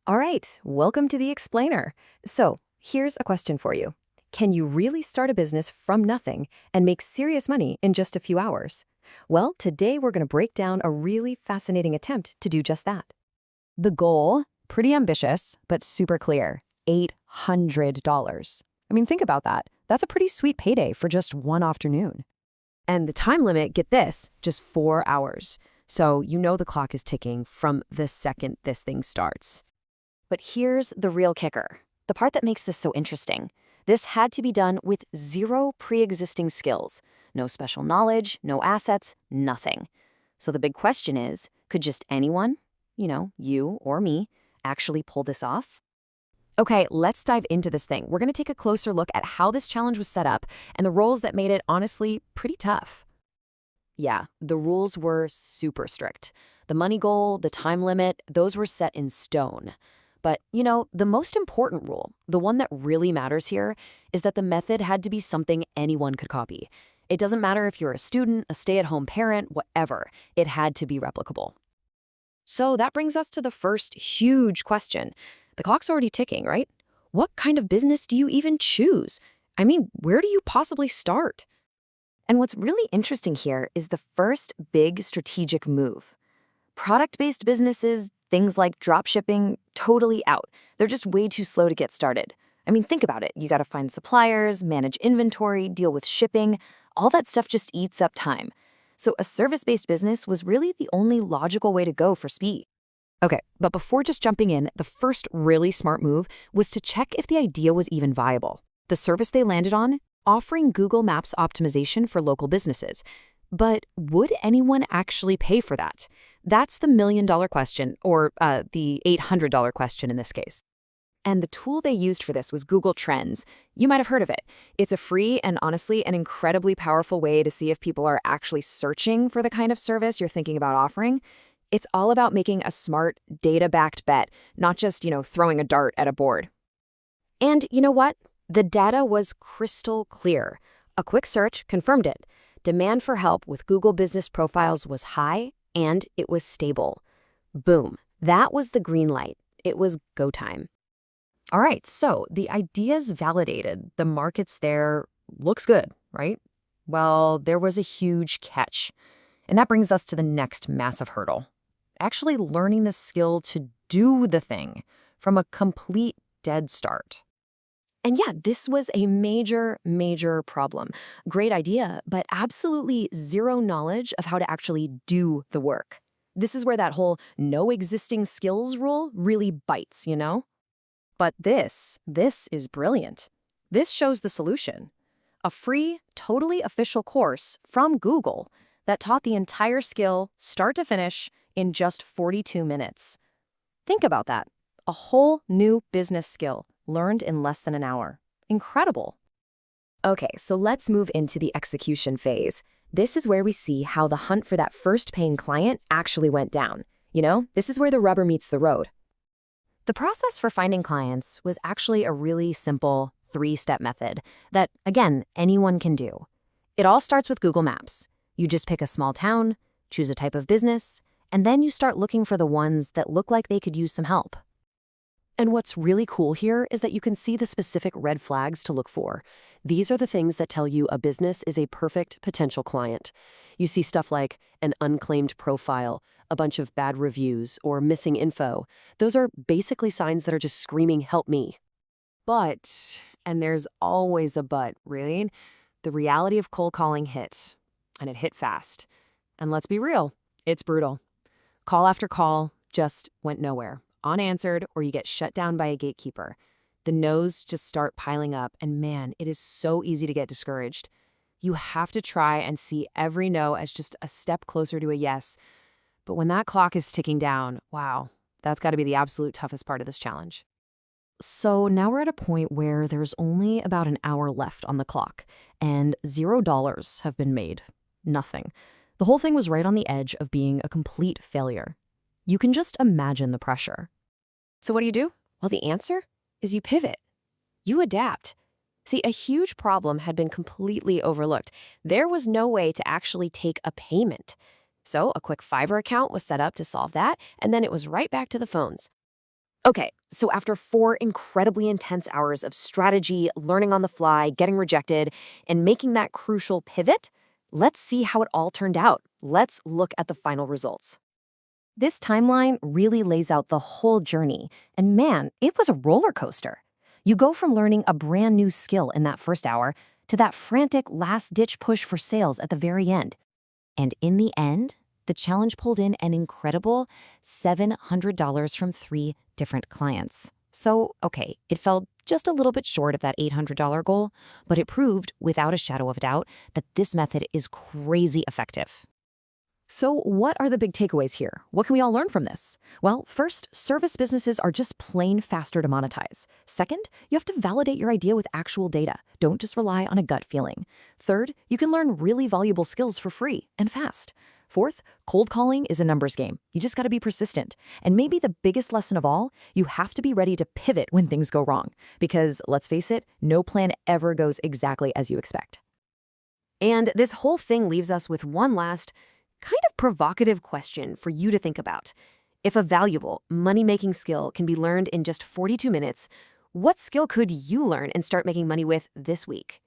All right, welcome to the Explainer. So, here's a question for you. Can you really start a business from nothing and make serious money in just a few hours? Well, today we're going to break down a really fascinating attempt to do just that. The goal, pretty ambitious, but super clear, $800. I mean, think about that. That's a pretty sweet payday for just one afternoon. And the time limit, get this, just 4 hours. So you know the clock is ticking from the second this thing starts. But here's the real kicker, the part that makes this so interesting. This had to be done with zero pre-existing skills. No special knowledge, no assets, nothing. So the big question is, could just anyone, you or me, actually pull this off? Okay, let's dive into this thing. We're going to take a closer look at how this challenge was set up and the roles that made it, honestly, pretty tough. Yeah, the rules were super strict. The money goal, the time limit, those were set in stone. But, the most important rule, the one that really matters here, is that the method had to be something anyone could copy. It doesn't matter if you're a student, a stay-at-home parent, whatever. It had to be replicable. So that brings us to the first huge question. The clock's already ticking, right? What kind of business do you even choose? I mean, where do you possibly start? And what's really interesting here is the first big strategic move. Product-based businesses, things like dropshipping, totally out. They're just way too slow to get started. I mean, think about it. You got to find suppliers, manage inventory, deal with shipping. All that stuff just eats up time. So a service-based business was really the only logical way to go for speed. Okay, but before just jumping in, the first really smart move was to check if the idea was even viable. The service they landed on, offering Google Maps optimization for local businesses. But would anyone actually pay for that? That's the million-dollar question, or the $800 question in this case. And the tool they used for this was Google Trends. You might have heard of it. It's a free and honestly an incredibly powerful way to see if people are actually searching for the kind of service you're thinking about offering. It's all about making a smart, data-backed bet, not just, throwing a dart at a board. And you know what? The data was crystal clear. A quick search confirmed it. Demand for help with Google Business Profiles was high, and it was stable. Boom. That was the green light. It was go time. All right, so the idea's validated. The market's there. Looks good, right? Well, there was a huge catch. And that brings us to the next massive hurdle. Actually learning the skill to do the thing from a complete dead start. And yeah, this was a major, major problem. Great idea, but absolutely zero knowledge of how to actually do the work. This is where that whole no existing skills rule really bites, But this is brilliant. This shows the solution. A free, totally official course from Google that taught the entire skill, start to finish, in just 42 minutes. Think about that. A whole new business skill learned in less than an hour. Incredible. Okay, so let's move into the execution phase. This is where we see how the hunt for that first paying client actually went down. This is where the rubber meets the road. The process for finding clients was actually a really simple 3-step method that, again, anyone can do. It all starts with Google Maps. You just pick a small town, choose a type of business, and then you start looking for the ones that look like they could use some help. And what's really cool here is that you can see the specific red flags to look for. These are the things that tell you a business is a perfect potential client. You see stuff like an unclaimed profile, a bunch of bad reviews, or missing info. Those are basically signs that are just screaming, "Help me." But, and there's always a but, really, the reality of cold calling hit. And it hit fast. And let's be real, it's brutal. Call after call just went nowhere. Unanswered, or you get shut down by a gatekeeper. The no's just start piling up, and man, it is so easy to get discouraged. You have to try and see every no as just a step closer to a yes. But when that clock is ticking down, wow, that's got to be the absolute toughest part of this challenge. So now we're at a point where there's only about an hour left on the clock, and $0 have been made. Nothing. The whole thing was right on the edge of being a complete failure. You can just imagine the pressure. So what do? Well, the answer is you pivot. You adapt. See, a huge problem had been completely overlooked. There was no way to actually take a payment. So a quick Fiverr account was set up to solve that, and then it was right back to the phones. Okay, so after 4 incredibly intense hours of strategy, learning on the fly, getting rejected, and making that crucial pivot, let's see how it all turned out. Let's look at the final results. This timeline really lays out the whole journey, and man, it was a roller coaster. You go from learning a brand new skill in that first hour to that frantic last-ditch push for sales at the very end. And in the end, the challenge pulled in an incredible $700 from 3 different clients. So, okay, it fell just a little bit short of that $800 goal, but it proved, without a shadow of a doubt, that this method is crazy effective. So what are the big takeaways here? What can we all learn from this? Well, first, service businesses are just plain faster to monetize. Second, you have to validate your idea with actual data. Don't just rely on a gut feeling. Third, you can learn really valuable skills for free and fast. Fourth, cold calling is a numbers game. You just got to be persistent. And maybe the biggest lesson of all, you have to be ready to pivot when things go wrong. Because, let's face it, no plan ever goes exactly as you expect. And this whole thing leaves us with one last, kind of provocative question for you to think about. If a valuable, money-making skill can be learned in just 42 minutes, what skill could you learn and start making money with this week?